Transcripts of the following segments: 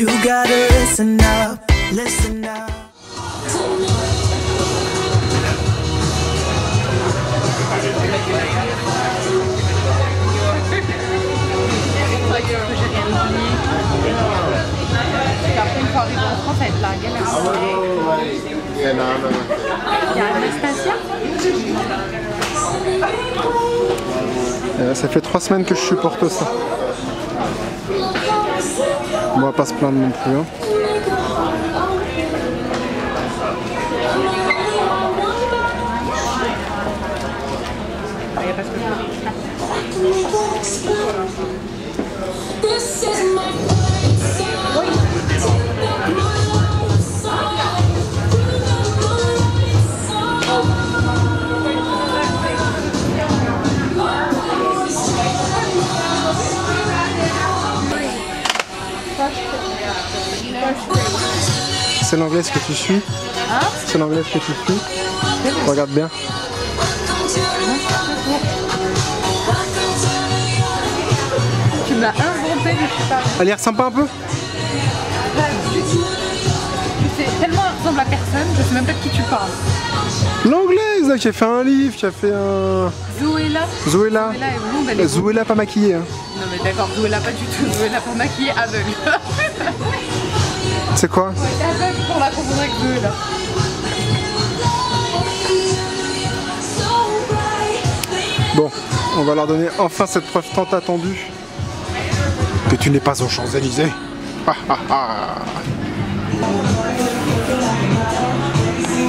you gotta listen up, listen up. Après, une fois arrivé en France, ça va être la galère. Il y a Anastasia. Ça fait 3 semaines que je supporte ça. On va pas se plaindre non plus. Hein. C'est l'anglaise que tu suis? Hein? C'est l'anglaise que tu suis? Regarde bien. Tu m'as inventé, je sais pas. Elle a l'air sympa un peu? Tu sais tellement elle ressemble à personne, je sais même pas de qui tu parles. L'anglaise là, qui a fait un livre, qui a fait un... Zoéla. Zoéla. Zoéla est blonde, elle est Zoéla pas maquillée. Hein. Non mais d'accord, Zoéla pas du tout, Zoéla pour maquiller aveugle. C'est quoi? Ouais, aveugle pour la confondre avec Zoéla. Bon, on va leur donner enfin cette preuve tant attendue que tu n'es pas aux Champs-Élysées. Vous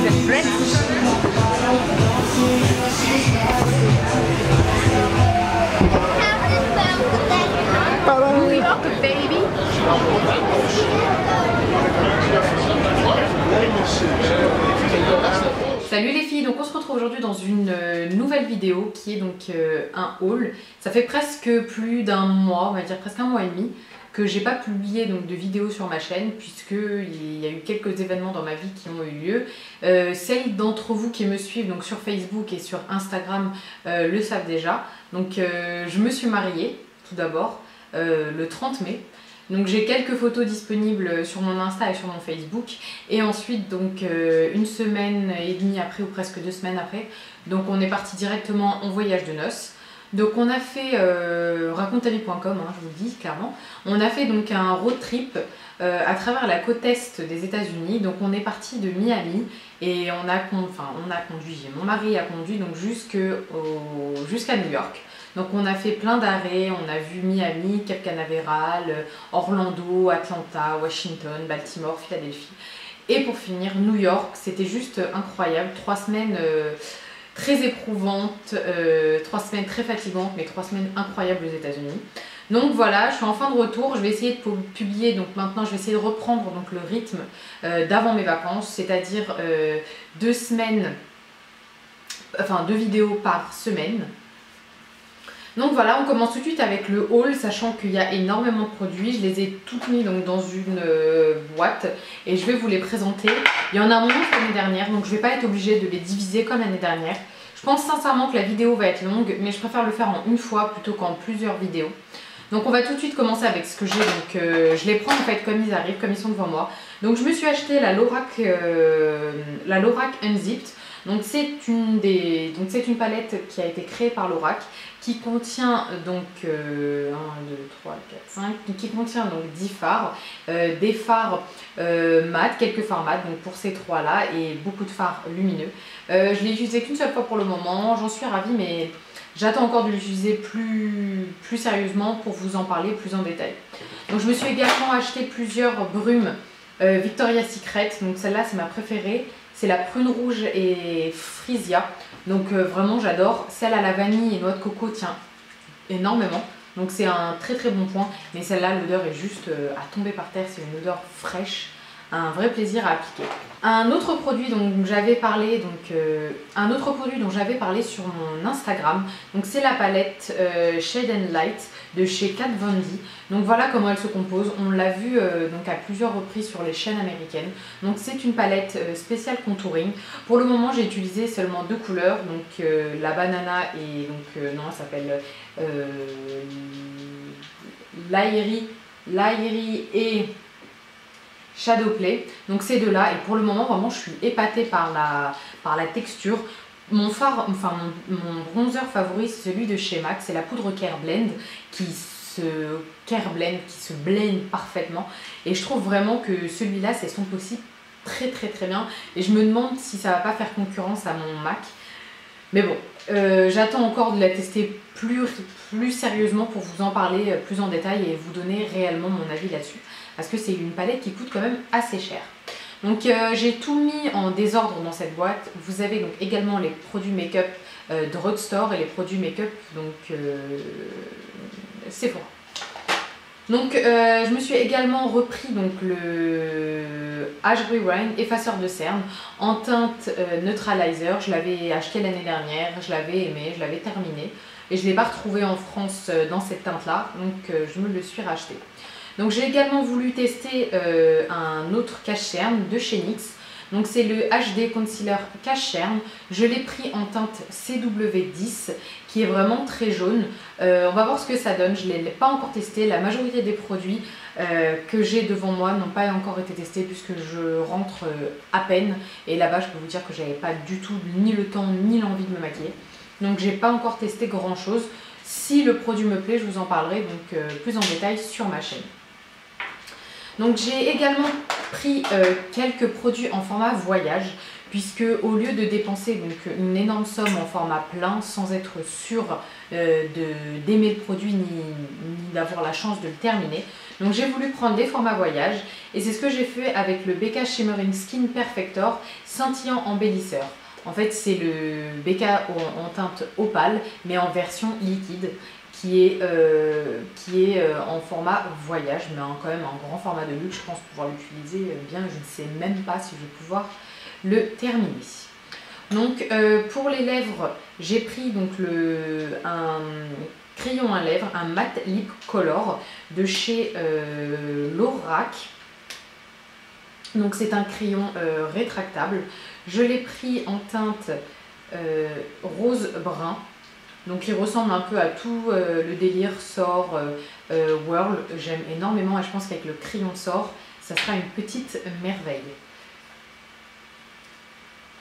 êtes prêts? New York, baby. Salut les filles, donc on se retrouve aujourd'hui dans une nouvelle vidéo qui est donc un haul. Ça fait presque plus d'un mois, on va dire presque un mois et demi, que j'ai pas publié donc de vidéo sur ma chaîne puisqu'il y a eu quelques événements dans ma vie qui ont eu lieu. Celles d'entre vous qui me suivent donc sur Facebook et sur Instagram le savent déjà. Donc je me suis mariée tout d'abord le 30 mai. Donc j'ai quelques photos disponibles sur mon Insta et sur mon Facebook. Et ensuite donc une semaine et demie après ou presque 2 semaines après, donc on est parti directement en voyage de noces. Donc on a fait raconte-ta-vie.com, hein, je vous le dis clairement. On a fait donc un road trip à travers la côte est des États-Unis. Donc on est parti de Miami et on a conduit, mon mari a conduit donc jusqu'à New York. Donc on a fait plein d'arrêts, on a vu Miami, Cap Canaveral, Orlando, Atlanta, Washington, Baltimore, Philadelphie. Et pour finir, New York, c'était juste incroyable. 3 semaines très éprouvantes, 3 semaines très fatigantes, mais 3 semaines incroyables aux États-Unis. Donc voilà, je suis en fin de retour, je vais essayer de publier, donc maintenant je vais essayer de reprendre donc, le rythme d'avant mes vacances, c'est-à-dire 2 vidéos par semaine. Donc voilà, on commence tout de suite avec le haul, sachant qu'il y a énormément de produits. Je les ai toutes mis donc dans une boîte et je vais vous les présenter. Il y en a moins que l'année dernière, donc je ne vais pas être obligée de les diviser comme l'année dernière. Je pense sincèrement que la vidéo va être longue, mais je préfère le faire en une fois plutôt qu'en plusieurs vidéos. Donc on va tout de suite commencer avec ce que j'ai, donc je les prends en fait comme ils arrivent, comme ils sont devant moi. Donc je me suis acheté la Lorac Unzipped. Donc c'est une palette qui a été créée par Lorac qui contient donc 1, 2, 3, 4, 5, qui contient donc 10 fards, des fards mat, quelques fards mat donc pour ces 3 là et beaucoup de fards lumineux. Je l'ai utilisé qu'une seule fois pour le moment, j'en suis ravie mais j'attends encore de l'utiliser plus sérieusement pour vous en parler plus en détail. Donc je me suis également acheté plusieurs brumes Victoria's Secret, donc celle-là c'est ma préférée. C'est la prune rouge et frisia. Donc vraiment j'adore. Celle à la vanille et noix de coco tient énormément. Donc c'est un très très bon point. Mais celle-là l'odeur est juste à tomber par terre. C'est une odeur fraîche. Un vrai plaisir à appliquer. Un autre produit dont j'avais parlé sur mon Instagram, donc c'est la palette Shade and Light de chez Kat Von D. Donc voilà comment elle se compose. On l'a vu donc à plusieurs reprises sur les chaînes américaines. Donc c'est une palette spéciale contouring. Pour le moment j'ai utilisé seulement 2 couleurs, donc la banana et donc non elle s'appelle l'Aérie et Shadowplay. Donc ces deux-là, et pour le moment vraiment je suis épatée par la texture. Mon bronzer favori c'est celui de chez MAC, c'est la poudre Care Blend qui se blende parfaitement. Et je trouve vraiment que celui-là s'estompe aussi très bien. Et je me demande si ça va pas faire concurrence à mon MAC. Mais bon, j'attends encore de la tester plus sérieusement pour vous en parler plus en détail et vous donner réellement mon avis là-dessus. Parce que c'est une palette qui coûte quand même assez cher. Donc j'ai tout mis en désordre dans cette boîte. Vous avez donc également les produits make-up Drugstore et les produits make-up donc Sephora. Donc je me suis également repris donc le Age Rewind effaceur de cerne en teinte neutralizer. Je l'avais acheté l'année dernière, je l'avais aimé, je l'avais terminé et je ne l'ai pas retrouvé en France dans cette teinte là, donc je me le suis racheté. Donc j'ai également voulu tester un autre cache-cerne de chez NYX. Donc c'est le HD Concealer Cache-cerne. Je l'ai pris en teinte CW10 qui est vraiment très jaune. On va voir ce que ça donne. Je ne l'ai pas encore testé. La majorité des produits que j'ai devant moi n'ont pas encore été testés puisque je rentre à peine. Et là-bas je peux vous dire que j'avais pas du tout ni le temps ni l'envie de me maquiller. Donc j'ai pas encore testé grand chose. Si le produit me plaît, je vous en parlerai donc plus en détail sur ma chaîne. Donc j'ai également pris quelques produits en format voyage puisque au lieu de dépenser donc une énorme somme en format plein sans être sûr d'aimer le produit ni d'avoir la chance de le terminer, donc j'ai voulu prendre des formats voyage et c'est ce que j'ai fait avec le BK Shimmering Skin Perfector scintillant embellisseur. En fait c'est le BK en teinte opale mais en version liquide qui est en format voyage, mais quand même en grand format de luxe. Je pense pouvoir l'utiliser bien, je ne sais même pas si je vais pouvoir le terminer. Donc pour les lèvres, j'ai pris donc un crayon à lèvres, un Matte Lip Color de chez Lorac. Donc c'est un crayon rétractable. Je l'ai pris en teinte rose brun. Donc il ressemble un peu à tout le délire Sort, Whirl. J'aime énormément et je pense qu'avec le crayon Sort, ça sera une petite merveille.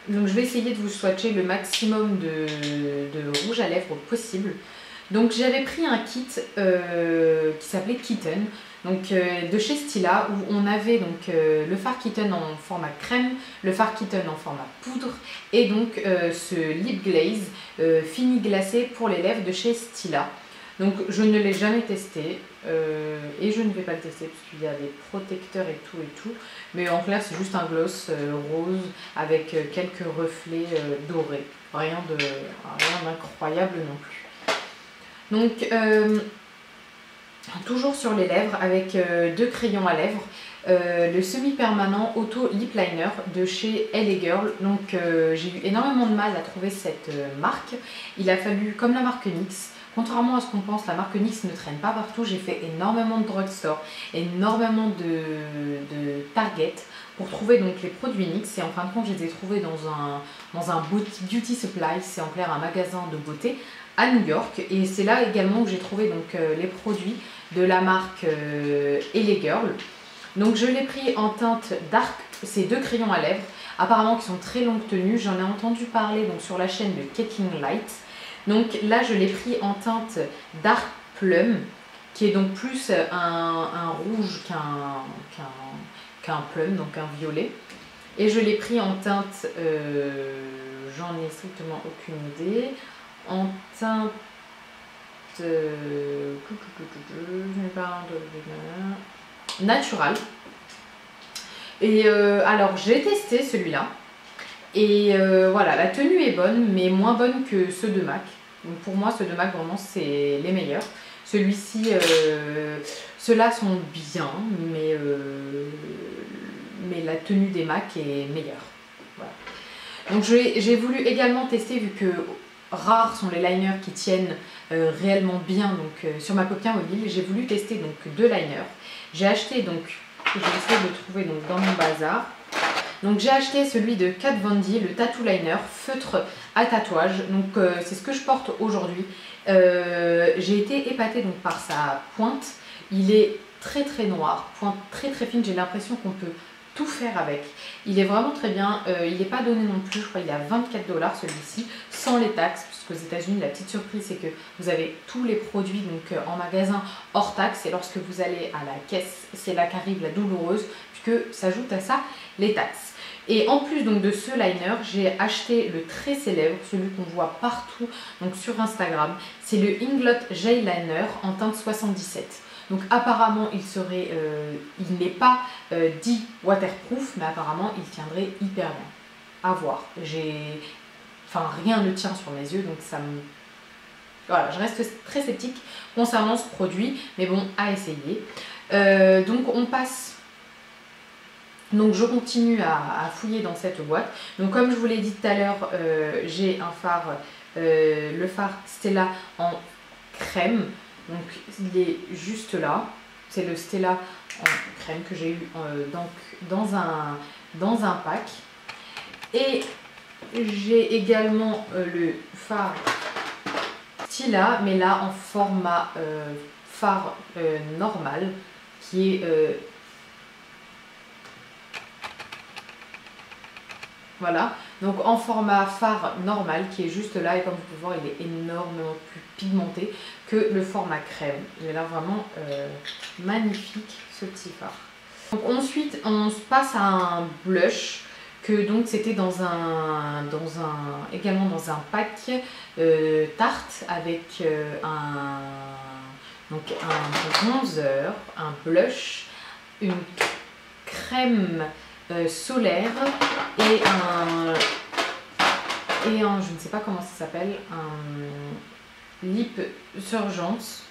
Donc je vais essayer de vous swatcher le maximum de rouge à lèvres possible. Donc j'avais pris un kit qui s'appelait Kitten, donc de chez Stila, où on avait donc le fard Kitten en format crème, le fard Kitten en format poudre et donc ce lip glaze fini glacé pour les lèvres de chez Stila. Donc je ne l'ai jamais testé et je ne vais pas le tester parce qu'il y a des protecteurs et tout, mais en clair c'est juste un gloss rose avec quelques reflets dorés, rien d'incroyable non plus. Donc toujours sur les lèvres avec deux crayons à lèvres, le semi-permanent Auto Lip Liner de chez LA Girl. Donc j'ai eu énormément de mal à trouver cette marque. Il a fallu, comme la marque NYX, contrairement à ce qu'on pense, la marque NYX ne traîne pas partout. J'ai fait énormément de drugstore, énormément de Target pour trouver donc les produits NYX. Et en fin de compte, je les ai trouvés dans un beauty supply, c'est en clair un magasin de beauté à New York. Et c'est là également que j'ai trouvé donc les produits de la marque LA Girl. Donc je l'ai pris en teinte dark, ces deux crayons à lèvres, apparemment qui sont très longue tenue. J'en ai entendu parler donc sur la chaîne de Kathleen Light. Donc là je l'ai pris en teinte Dark Plum, qui est donc plus un rouge qu'un plum, donc un violet. Et je l'ai pris en teinte, j'en ai strictement aucune idée, en teinte naturelle. Et alors j'ai testé celui-là. Et voilà, la tenue est bonne, mais moins bonne que ceux de MAC. Donc pour moi, ceux de MAC, vraiment, c'est les meilleurs. Celui-ci, ceux-là sont bien, mais la tenue des MAC est meilleure. Voilà. Donc j'ai voulu également tester, vu que rares sont les liners qui tiennent réellement bien donc, sur ma paupière mobile, j'ai voulu tester donc deux liners. J'ai acheté donc, je vais essayer de le trouver donc, dans mon bazar. Donc j'ai acheté celui de Kat Von D, le Tattoo Liner feutre à tatouage. Donc c'est ce que je porte aujourd'hui. J'ai été épatée donc par sa pointe. Il est très très noir, pointe très très fine, j'ai l'impression qu'on peut tout faire avec. Il est vraiment très bien, il n'est pas donné non plus, je crois qu'il est à 24 $ celui-ci, sans les taxes, puisqu'aux États-Unis la petite surprise c'est que vous avez tous les produits donc en magasin hors taxes, et lorsque vous allez à la caisse, c'est là qu'arrive la douloureuse, puisque s'ajoute à ça les taxes. Et en plus donc de ce liner, j'ai acheté le très célèbre, celui qu'on voit partout donc sur Instagram, c'est le Inglot Gel Liner en teinte 77. Donc apparemment il n'est pas dit waterproof, mais apparemment il tiendrait hyper bien. À voir. Enfin rien ne tient sur mes yeux, donc ça me... Voilà, je reste très sceptique concernant ce produit, mais bon, à essayer. Donc on passe... Donc je continue à fouiller dans cette boîte. Donc comme je vous l'ai dit tout à l'heure, j'ai un phare, le phare Stella en crème. Donc il est juste là, c'est le Stella en crème que j'ai eu dans un pack. Et j'ai également le phare Stila, mais là en format phare normal, qui est... Voilà, donc en format phare normal qui est juste là, et comme vous pouvez voir il est énormément plus pigmenté que le format crème. Il a l'air vraiment magnifique ce petit phare. Donc ensuite on se passe à un blush que donc c'était également dans un pack Tarte avec un bronzer, un blush, une crème solaire et un je ne sais pas comment ça s'appelle, un lip surgence,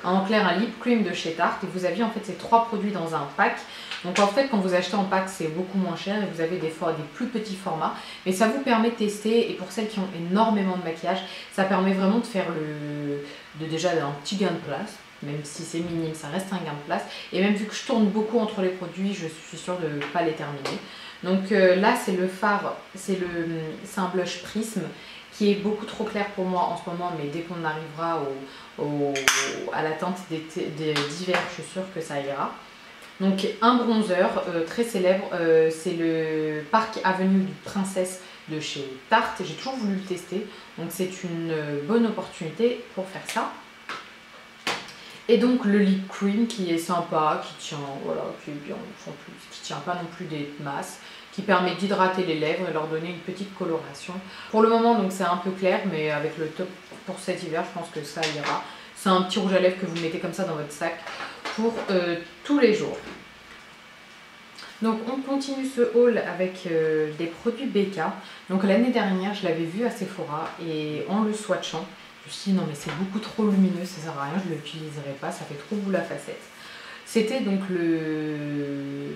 en clair un lip cream de chez Tarte. Et vous aviez en fait ces trois produits dans un pack. Donc en fait quand vous achetez en pack c'est beaucoup moins cher et vous avez des plus petits formats, mais ça vous permet de tester. Et pour celles qui ont énormément de maquillage, ça permet vraiment de faire déjà un petit gain de place. Même si c'est minime, ça reste un gain de place. Et même vu que je tourne beaucoup entre les produits, je suis sûre de ne pas les terminer. Donc là, c'est le phare, c'est un blush Prisme qui est beaucoup trop clair pour moi en ce moment. Mais dès qu'on arrivera à la teinte d'hiver, je suis sûre que ça ira. Donc un bronzer très célèbre, c'est le Park Avenue du Princesse de chez Tarte. J'ai toujours voulu le tester. Donc c'est une bonne opportunité pour faire ça. Et donc le lip cream qui est sympa, qui tient, voilà, qui est bien sans plus, qui tient pas non plus des masses, qui permet d'hydrater les lèvres et leur donner une petite coloration. Pour le moment donc c'est un peu clair, mais avec le top pour cet hiver, je pense que ça ira. C'est un petit rouge à lèvres que vous mettez comme ça dans votre sac pour tous les jours. Donc on continue ce haul avec des produits BK. Donc l'année dernière je l'avais vu à Sephora et en le swatchant, je me suis dit non mais c'est beaucoup trop lumineux, ça sert à rien, je ne l'utiliserai pas, ça fait trop boule à facettes. C'était donc le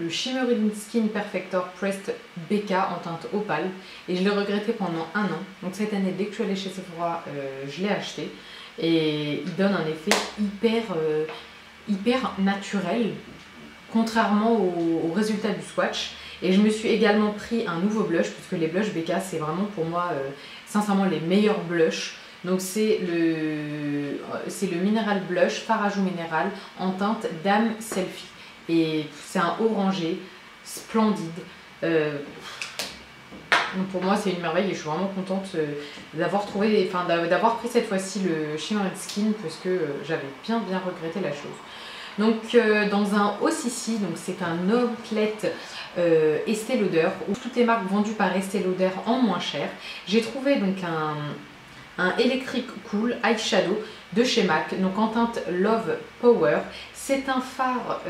Shimmering Skin Perfector Pressed BK en teinte opale et je l'ai regretté pendant un an. Donc cette année dès que je suis allée chez Sephora, je l'ai acheté et il donne un effet hyper naturel, contrairement au résultat du swatch. Et je me suis également pris un nouveau blush, puisque les blushs BK c'est vraiment pour moi sincèrement les meilleurs blushs. Donc c'est le Mineral Blush Farajou Mineral en teinte Dame Selfie. Et c'est un orangé splendide. Donc pour moi c'est une merveille et je suis vraiment contente d'avoir pris cette fois-ci le Shimmering Skin, parce que j'avais bien regretté la chose. Donc dans un OCC, donc c'est un outlet Estée Lauder, où toutes les marques vendues par Estée Lauder en moins cher. J'ai trouvé donc un Electric Cool Eyeshadow de chez MAC, donc en teinte Love Power. C'est un fard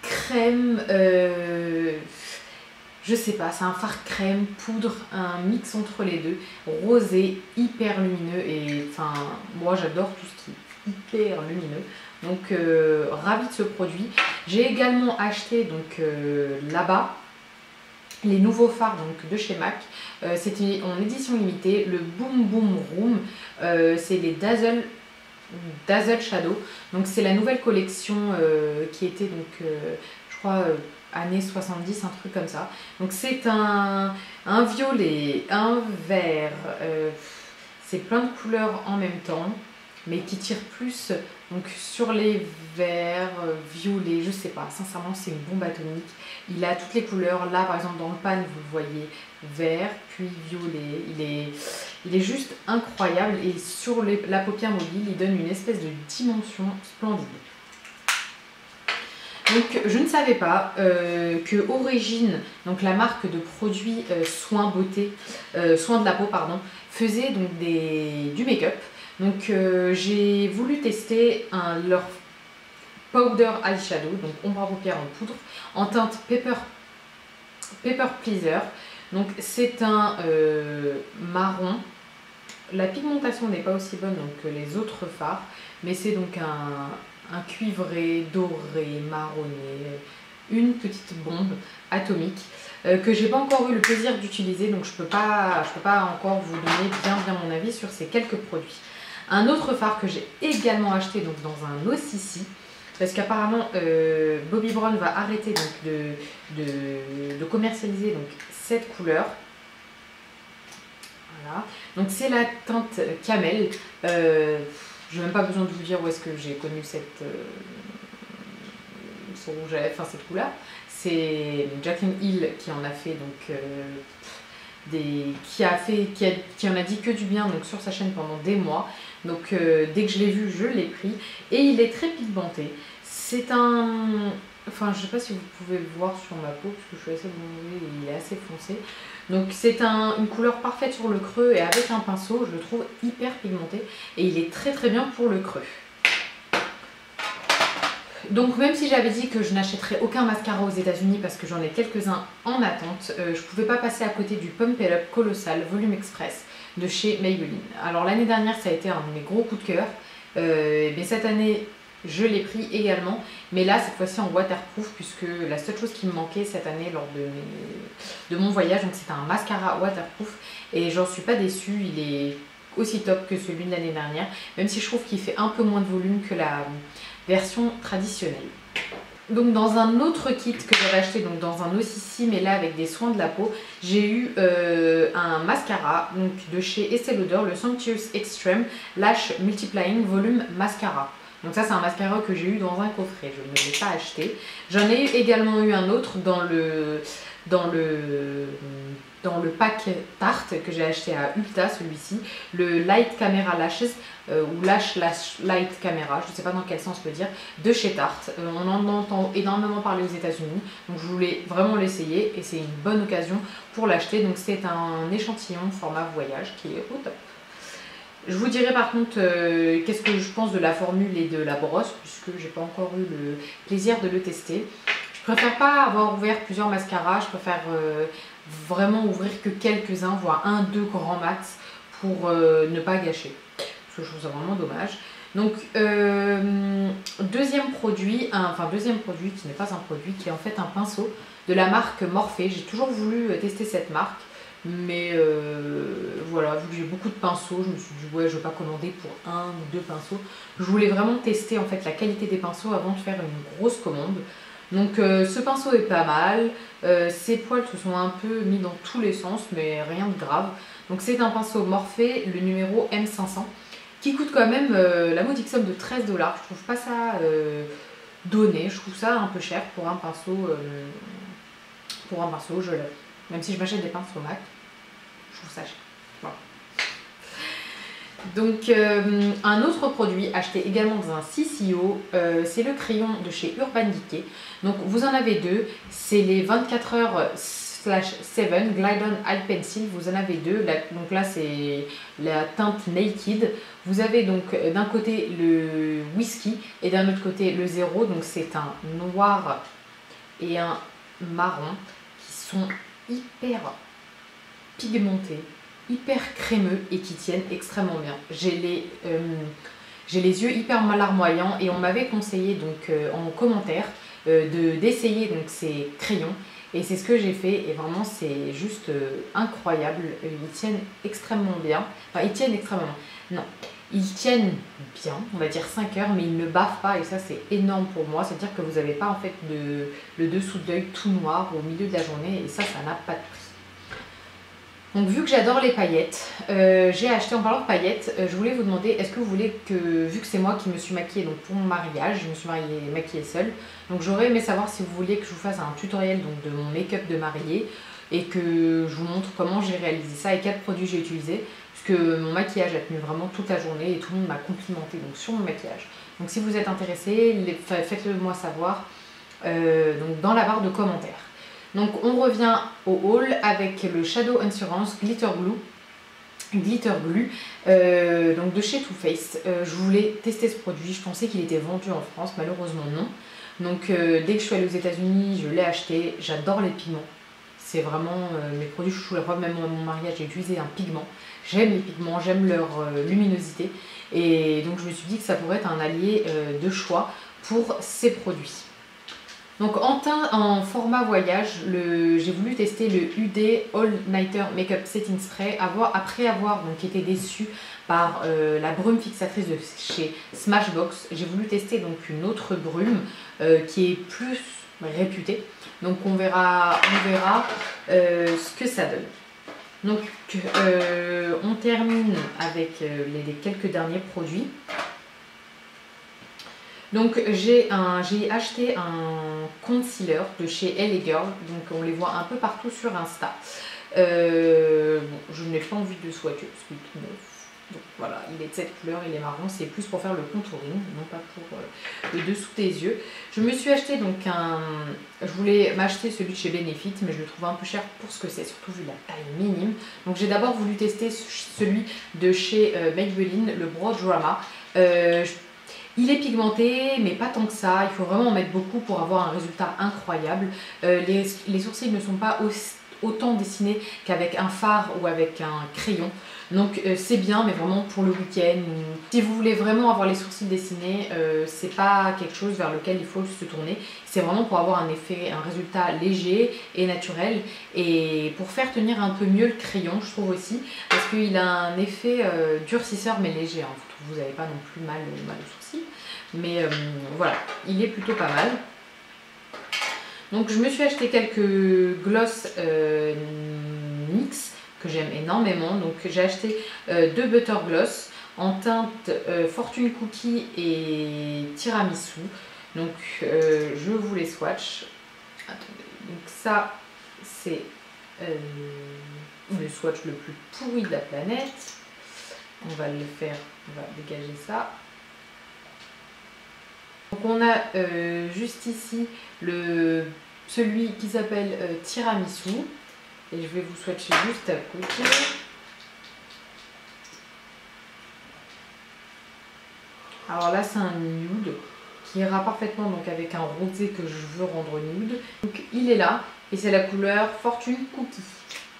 crème, je sais pas, c'est un fard crème, poudre, un mix entre les deux, rosé, hyper lumineux, et enfin moi j'adore tout ce qui est hyper lumineux. Donc ravie de ce produit. J'ai également acheté donc là-bas les nouveaux fards donc, de chez MAC. C'était en édition limitée, le Boom Boom Room. C'est les Dazzle Shadow. Donc c'est la nouvelle collection qui était donc je crois années 70, un truc comme ça. Donc c'est un violet, un vert, c'est plein de couleurs en même temps. mais qui tire plus donc sur les verts, violets, je sais pas, sincèrement c'est une bombe atomique. Il a toutes les couleurs, là par exemple dans le pan vous le voyez vert puis violet, il est juste incroyable et sur la paupière mobile il donne une espèce de dimension splendide. Donc je ne savais pas que Origine, donc la marque de produits soins beauté, soins de la peau pardon, faisait donc du make-up. Donc j'ai voulu tester leur powder eyeshadow, donc ombre à paupières en poudre, en teinte Pepper Pleaser. Donc c'est un marron. La pigmentation n'est pas aussi bonne donc, que les autres fards, mais c'est donc un cuivré, doré, marronné, une petite bombe atomique que j'ai pas encore eu le plaisir d'utiliser, donc je peux pas encore vous donner bien mon avis sur ces quelques produits. Un autre fard que j'ai également acheté donc dans un OCC, parce qu'apparemment Bobbi Brown va arrêter donc de commercialiser donc cette couleur. Voilà. Donc c'est la teinte Camel. Je n'ai même pas besoin de vous dire où est-ce que j'ai connu cette couleur. C'est Jaclyn Hill qui en a fait donc qui en a dit que du bien donc sur sa chaîne pendant des mois. Donc dès que je l'ai vu, je l'ai pris et il est très pigmenté. C'est un, enfin je sais pas si vous pouvez le voir sur ma peau parce que je suis assez bronzée et il est assez foncé. Donc c'est une couleur parfaite sur le creux et avec un pinceau, je le trouve hyper pigmenté et il est très bien pour le creux. Donc même si j'avais dit que je n'achèterais aucun mascara aux États-Unis parce que j'en ai quelques-uns en attente, je pouvais pas passer à côté du Pump It Up Colossal Volume Express de chez Maybelline. Alors l'année dernière ça a été un de mes gros coups de cœur, mais cette année je l'ai pris également, mais là cette fois-ci en waterproof puisque la seule chose qui me manquait cette année lors de mon voyage, donc c'était un mascara waterproof et j'en suis pas déçue, il est aussi top que celui de l'année dernière, même si je trouve qu'il fait un peu moins de volume que la version traditionnelle. Donc dans un autre kit que j'avais acheté donc dans un OCC mais là avec des soins de la peau, j'ai eu un mascara donc de chez Estée Lauder, le Sumptuous Extreme Lash Multiplying Volume Mascara. Donc ça c'est un mascara que j'ai eu dans un coffret, je ne l'ai pas acheté. J'en ai également eu un autre dans le pack Tarte que j'ai acheté à Ulta, celui-ci, le Light Camera Lashes ou Lash Light Camera, je ne sais pas dans quel sens le dire, de chez Tarte. On en entend énormément parler aux États-Unis, donc je voulais vraiment l'essayer et c'est une bonne occasion pour l'acheter. Donc c'est un échantillon format voyage qui est au top. Je vous dirai par contre qu'est-ce que je pense de la formule et de la brosse puisque j'ai pas encore eu le plaisir de le tester. Je préfère pas avoir ouvert plusieurs mascaras, je préfère vraiment ouvrir que quelques-uns, voire un, deux grands max pour ne pas gâcher. Parce que je trouve ça vraiment dommage. Donc deuxième produit qui n'est pas un produit, qui est en fait un pinceau de la marque Morphe. J'ai toujours voulu tester cette marque. Mais voilà, vu que j'ai beaucoup de pinceaux, je me suis dit ouais je vais pas commander pour un ou deux pinceaux. Je voulais vraiment tester en fait la qualité des pinceaux avant de faire une grosse commande. Donc ce pinceau est pas mal, ses poils se sont un peu mis dans tous les sens mais rien de grave. Donc c'est un pinceau Morphe, le numéro M500 qui coûte quand même la modique somme de 13 $. Je trouve pas ça donné, je trouve ça un peu cher pour un pinceau, même si je m'achète des pinceaux MAC. Je trouve ça cher. Voilà. Donc un autre produit acheté également dans un CCO, c'est le crayon de chez Urban Decay. Donc vous en avez deux, c'est les 24h/7 Glide On Eye Pencil, vous en avez deux. Donc là c'est la teinte Naked. Vous avez donc d'un côté le Whisky et d'un autre côté le Zéro. Donc c'est un noir et un marron qui sont hyper pigmentés, hyper crémeux et qui tiennent extrêmement bien. J'ai les yeux hyper larmoyants et on m'avait conseillé donc en commentaire d'essayer donc ces crayons et c'est ce que j'ai fait et vraiment c'est juste incroyable. Ils tiennent extrêmement bien, enfin ils tiennent extrêmement, non, ils tiennent bien, on va dire 5 heures, mais ils ne baffent pas et ça c'est énorme pour moi, c'est à dire que vous n'avez pas en fait le dessous de l'œil tout noir au milieu de la journée et ça n'a pas de prix. Donc vu que j'adore les paillettes, j'ai acheté, en parlant de paillettes, je voulais vous demander, est-ce que vous voulez que, vu que c'est moi qui me suis maquillée donc pour mon mariage, je me suis maquillée seule, donc j'aurais aimé savoir si vous vouliez que je vous fasse un tutoriel donc, de mon make-up de mariée et que je vous montre comment j'ai réalisé ça et quels produits j'ai utilisé, parce que mon maquillage a tenu vraiment toute la journée et tout le monde m'a complimenté donc, sur mon maquillage. Donc si vous êtes intéressés, faites-le moi savoir donc, dans la barre de commentaires. Donc on revient au haul avec le Shadow Insurance Glitter Glue donc de chez Too Faced. Je voulais tester ce produit, je pensais qu'il était vendu en France, malheureusement non. Donc dès que je suis allée aux États-Unis, je l'ai acheté. J'adore les pigments, c'est vraiment mes produits chouchous. La preuve, même à mon mariage, j'ai utilisé un pigment. J'aime les pigments, j'aime leur luminosité et donc je me suis dit que ça pourrait être un allié de choix pour ces produits. Donc en format voyage, j'ai voulu tester le UD All Nighter Makeup Setting Spray après avoir donc été déçue par la brume fixatrice de chez Smashbox. J'ai voulu tester donc une autre brume qui est plus réputée. Donc on verra ce que ça donne. Donc on termine avec les quelques derniers produits. Donc j'ai acheté un concealer de chez LA Girl, donc on les voit un peu partout sur Insta. Bon, je n'ai pas envie de swatcher parce qu'il est tout neuf. Donc voilà, il est de cette couleur, il est marron, c'est plus pour faire le contouring, non pas pour le dessous des yeux. Je me suis acheté donc je voulais m'acheter celui de chez Benefit, mais je le trouve un peu cher pour ce que c'est, surtout vu la taille minime. Donc j'ai d'abord voulu tester celui de chez Maybelline, le Brow Drama. Il est pigmenté, mais pas tant que ça. Il faut vraiment en mettre beaucoup pour avoir un résultat incroyable. Les sourcils ne sont pas autant dessinés qu'avec un fard ou avec un crayon. Donc c'est bien, mais vraiment pour le week-end. Si vous voulez vraiment avoir les sourcils dessinés, c'est pas quelque chose vers lequel il faut se tourner. C'est vraiment pour avoir un résultat léger et naturel. Et pour faire tenir un peu mieux le crayon, je trouve aussi. Parce qu'il a un effet durcisseur, mais léger. Hein. Vous n'avez pas non plus mal aux sourcils. Mais voilà, il est plutôt pas mal. Donc je me suis acheté quelques gloss NYX que j'aime énormément. Donc j'ai acheté deux Butter Gloss en teinte Fortune Cookie et Tiramisu. Donc je vous les swatch. Attendez, donc ça c'est le swatch le plus pourri de la planète. On va dégager ça. Donc on a juste ici celui qui s'appelle Tiramisu et je vais vous swatcher juste à côté. Alors là c'est un nude qui ira parfaitement donc avec un rosé que je veux rendre nude. Donc il est là et c'est la couleur Fortune Cookie.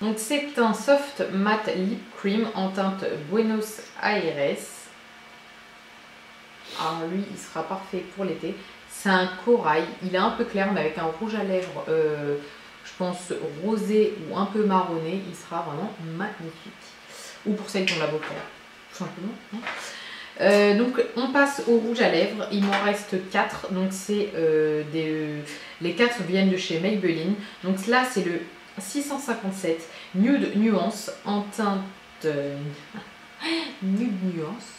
Donc c'est un soft matte lip cream en teinte Buenos Aires. Alors lui il sera parfait pour l'été. C'est un corail, il est un peu clair mais avec un rouge à lèvres je pense rosé ou un peu marronné, il sera vraiment magnifique. Ou pour celles qui ont la peau claire, tout simplement. Hein. Donc on passe au rouge à lèvres, il m'en reste 4, donc c'est les 4 viennent de chez Maybelline. Donc là c'est le 657 Nude Nuance en teinte Nude Nuance.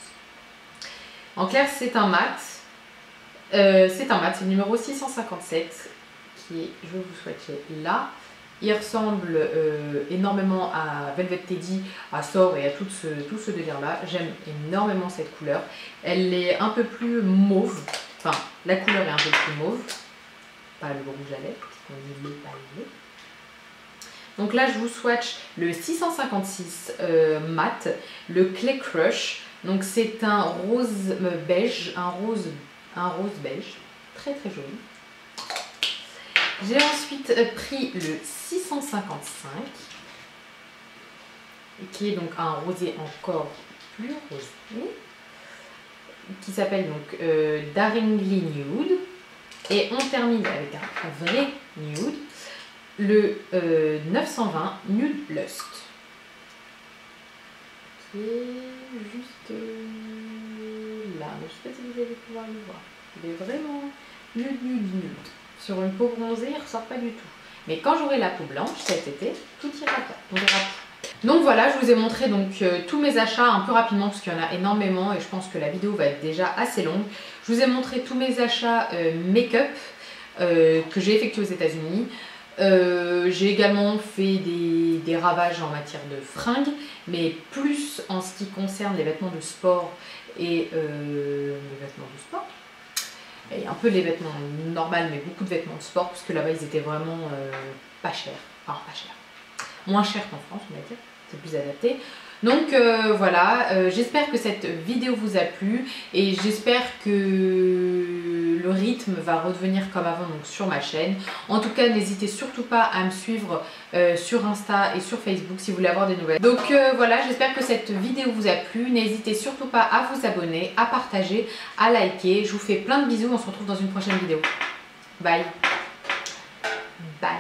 En clair c'est un mat. C'est le numéro 657 qui est, je vais vous swatcher là. Il ressemble énormément à Velvet Teddy, à Sor et à tout ce délire là. J'aime énormément cette couleur. Elle est un peu plus mauve. Enfin, la couleur est un peu plus mauve. Pas le rouge à lèvres, parce qu'on n'est pas lié. Donc là, je vous swatch le 656 mat, le Clay Crush. Donc c'est un rose beige, un rose beige, très très joli. J'ai ensuite pris le 655, qui est donc un rosé encore plus rosé, qui s'appelle donc Daringly Nude. Et on termine avec un vrai nude, le 920 Nude Lust, qui est juste là. Mais je ne sais pas si vous allez pouvoir le voir. Il est vraiment nude. Sur une peau bronzée, il ne ressort pas du tout. Mais quand j'aurai la peau blanche cet été, tout ira bien. On verra. Donc voilà, je vous ai montré donc tous mes achats un peu rapidement parce qu'il y en a énormément et je pense que la vidéo va être déjà assez longue. Je vous ai montré tous mes achats make-up que j'ai effectués aux États-Unis. J'ai également fait des ravages en matière de fringues, mais plus en ce qui concerne les vêtements de sport et les vêtements de sport. Et un peu les vêtements normaux, mais beaucoup de vêtements de sport, parce que là-bas ils étaient vraiment pas chers. Enfin, pas chers. Moins chers qu'en France, on va dire. C'est plus adapté. Donc voilà, j'espère que cette vidéo vous a plu et j'espère que le rythme va redevenir comme avant donc sur ma chaîne. En tout cas, n'hésitez surtout pas à me suivre sur Insta et sur Facebook si vous voulez avoir des nouvelles. Donc voilà, j'espère que cette vidéo vous a plu. N'hésitez surtout pas à vous abonner, à partager, à liker. Je vous fais plein de bisous, on se retrouve dans une prochaine vidéo. Bye. Bye.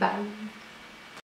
Bye.